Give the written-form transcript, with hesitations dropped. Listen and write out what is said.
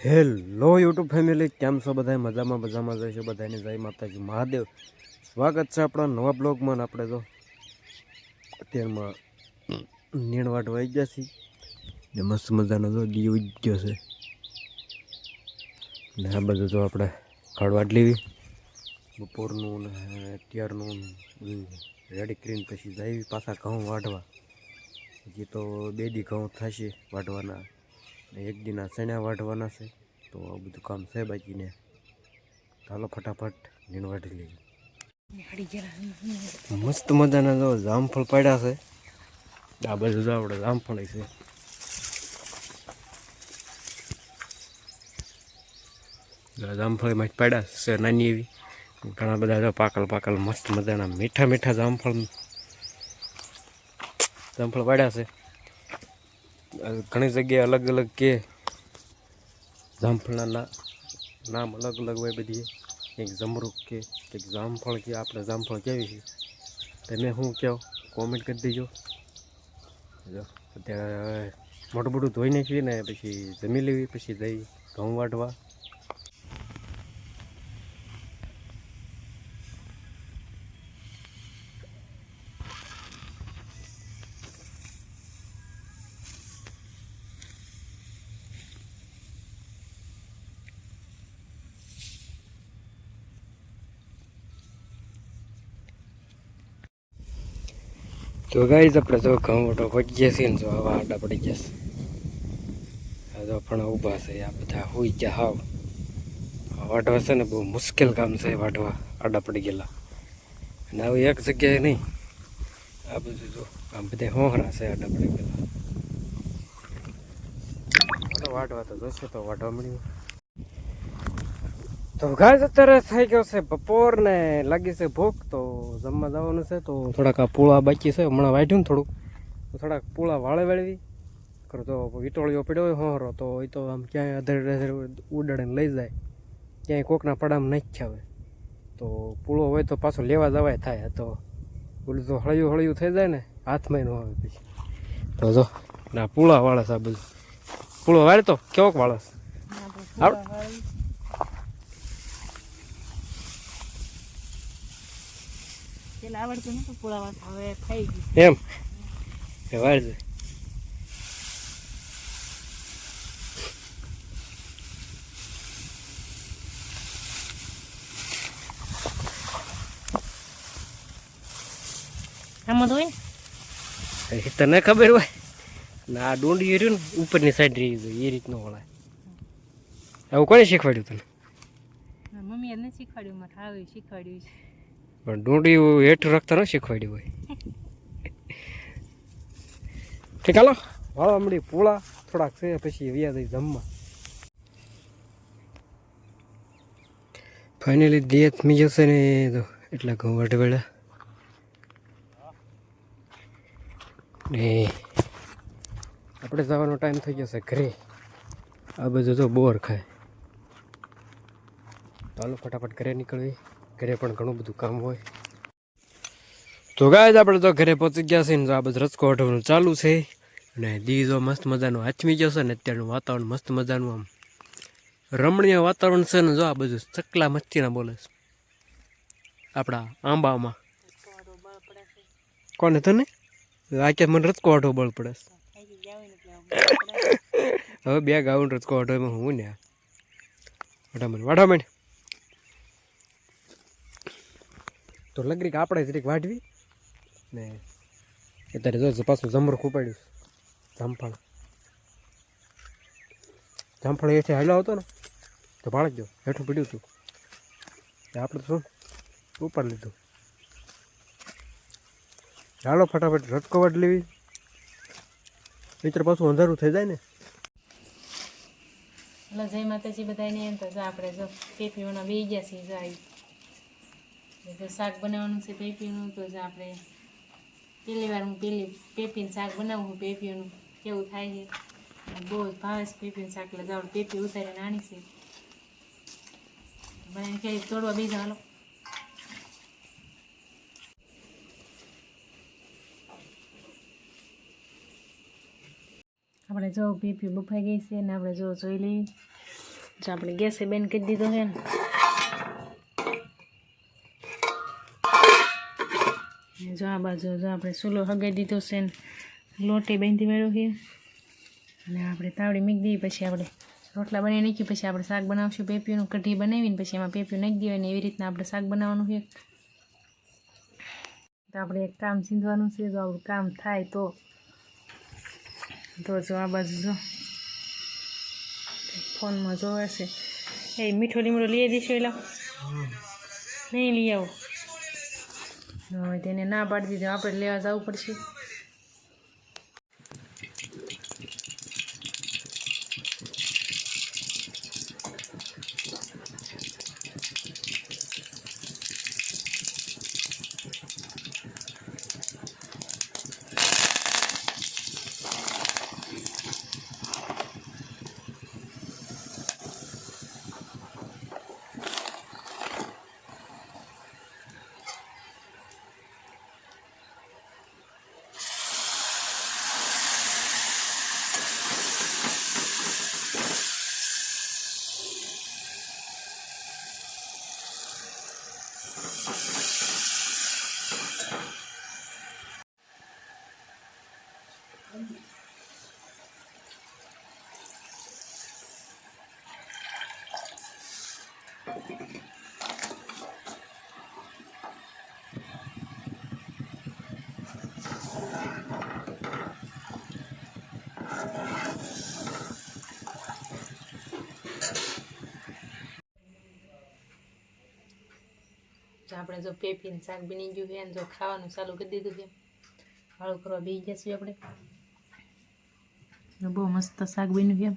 Hello YouTube family, કેમ છો બધા? મજામાં જઈશું. બધાને જય માતાજી મહાદેવ. સ્વાગત છે આપણા નવા બ્લોગમાં. ને આપણે તો અત્યારમાં નીણવાટ વાઈ ગયા છીએ ને મસ્ત મજાનો તો દી ઉઈ ગયો છે ને આ બધું તો આપણે ખડવાટ લેવી બપોરનું ને અત્યારનું બધું રેડી કરીને પછી જઈ પાછા ઘઉં વાઢવા. હજી તો 2 દી ઘઉં થશે વાઢવાના ને 1 દીના ચણા વાઢવાના છે. તો આ બધું કામ છે બાકીને. ચાલો ફટાફટ નીણ વાઢી લઈએ. મસ્ત મજાના જો જામફળ પડ્યા છે. આ બધું જો આપણે જામફળ છે. જામફળીમાં પડ્યા છે નાની એવી. ઘણા બધા જો પાકલ મસ્ત મજાના મીઠા જામફળ પડ્યા છે. ઘણી જગ્યાએ અલગ અલગ કે જામફળના નામ અલગ હોય બધી. એક જમરૂક કે એક જામફળ કે આપણે જામફળ કેવી છે તમે શું કહો કોમેન્ટ કરી દેજો. અત્યારે મોટું ધોઈ નાખીએ ને પછી જમી લેવી, પછી જઈ ઘઉં વાઢવા. તો ગાઈઝ આપણે જો ઘઉં વાટો પડી ગયા છે ને જો આવા આડા પડી ગયા છે. આ જો પણ ઊભા છે આ બધા હોઈ ગયા હાવ. વાટવા છે ને બહુ મુશ્કેલ કામ છે વાટવા, આડા પડી ગયેલા. અને આવું એક જગ્યાએ નહીં, આ બધું જો આમ બધા હોહરા છે આડા પડી ગયેલા. વાટવા તો જોશે તો વાટવા મળ્યું. તો ગાઈઝ અત્યારે થઈ ગયો છે બપોર ને લાગી છે ભૂખ. તો જમવા જવાનું છે. તો થોડાક આ પૂળા બાકી છે, હમણાં વાઢ્યું ને થોડુંક, તો થોડાક પૂળા વાળવી કરો. તો વિટોળીઓ પડ્યો હોય હોરો તો એ તો આમ ક્યાંય અધર ઉડાડીને લઈ જાય, ક્યાંય કોકના પડામાં નાખ્યા હોય. તો પૂળો હોય તો પાછો લેવા જવાય થાય. તો ઓલું તો હળિયું થઈ જાય ને, હાથમાં ન આવે પછી. તો જો ના પૂળા વાળસ આ બધું. પૂળો વાળે તો કેવોક વાળસ આવડતું નતું પુલાવા, હવે થઈ ગયું એમ એ વાળજે. આમાં તો હોય ને તને ખબર હોય ને, આ ડુંડી રહ્યું ને ઉપરની સાઈડ રહી જાય એ રીતનું વળાય. આવું કોને શીખવાડ્યું તને? મમ્મીએ નથી શીખવાડ્યું, મારે હાવે શીખવાડ્યું છે. પણ ડુંડી હેઠું રાખતા ન શીખવાડ્યું હોય. ઠીક હાલો વાળવા મળી પૂળા થોડાક છે, પછી વ્યા દઈ જમવા. ફાઇનલી દેત મી જશે ને તો એટલા ઘઉં વાઢવેલા ને આપણે જવાનો ટાઈમ થઈ જશે ઘરે. આ બધું તો બોર ખાય. ચાલો ફટાફટ ઘરે નીકળવી. ઘરે પણ ઘણું બધું કામ હોય. તો ગાય આપણે તો ઘરે પહોંચી ગયા છે ને આ બધું રચકો વાઢવાનું ચાલુ છે. અને દીજો મસ્ત મજાનું હાથમી જશે ને અત્યારનું વાતાવરણ મસ્ત મજાનું આમ રમણીય વાતાવરણ છે ને. જો આ બધું ચકલા મસ્તીના બોલે છે આપણા આંબામાં. કોને તને? આ કે મને રચકો વાઢવો બળ પડે. હવે 2 ગાઉન રચકો વાઢો એમાં હું ને વાઢવા માંડ. તો લગરી કે આપણે જરીક વાઢવી ને અત્યારે જો પાછું જમરૂખ ઉપાડ્યું. જામફળ એથી હાલ્યો હતો ને તો ભાળ ગયો, હેઠું પીડ્યું હતું. આપણે શું ઉપાડ લીધું. ચાલો ફટાફટ રચકો વાઢી લેવી. મિત્ર પાછું અંધારું થઈ જાય ને. એટલે જય માતાજી બધાને. એમ તો આપણે જો પેપીઓના બે ગયા છીએ. જાય શાક બનાવવાનું છે પેપીનું. તો આપણે પહેલી વાર હું પેપીનું શાક બનાવું. પેપીઓનું કેવું થાય છે, બહુ જ ભાવે છે પેપીનું શાક. એટલે જાવ પેપી ઉતારીને આણી છે મને કે તોડવા બીજા. હાલો આપણે જો પેપી બફાઈ ગઈ છે ને આપણે જોઈ લઈએ. જો આપણે ગેસે બેન કરી દીધો છે ને, જો આ બાજુ જો આપણે ચૂલો હગાઈ દીધો છે ને લોટે બાંધી મેળવ્યો છે. અને આપણે તાવડી મૂકી દઈએ, પછી આપણે રોટલા બનાવી નાખી, પછી આપણે શાક બનાવશું પેપીનું. કઢી બનાવીને પછી એમાં પેપીયું નાખી દેવાય ને એવી રીતના આપણે શાક બનાવવાનું છે. તો આપણે એક કામ સીંધવાનું છે, જો આપણું કામ થાય તો જો આ બાજુ જો ફોનમાં જોવે છે. એ મીઠો લીમડો લઈ દઈશું, એટલે નહીં લઈ આવો. હવે તેને ના પાડી દીધું, આપણે લેવા જવું પડશે. આપણે જો પેપીને શાક બની ગયું છે ને જો ખાવાનું ચાલુ કરી દીધું છે. વાળું કરવા બેસી જશું આપણે. બહુ મસ્ત શાક બન્યું છે.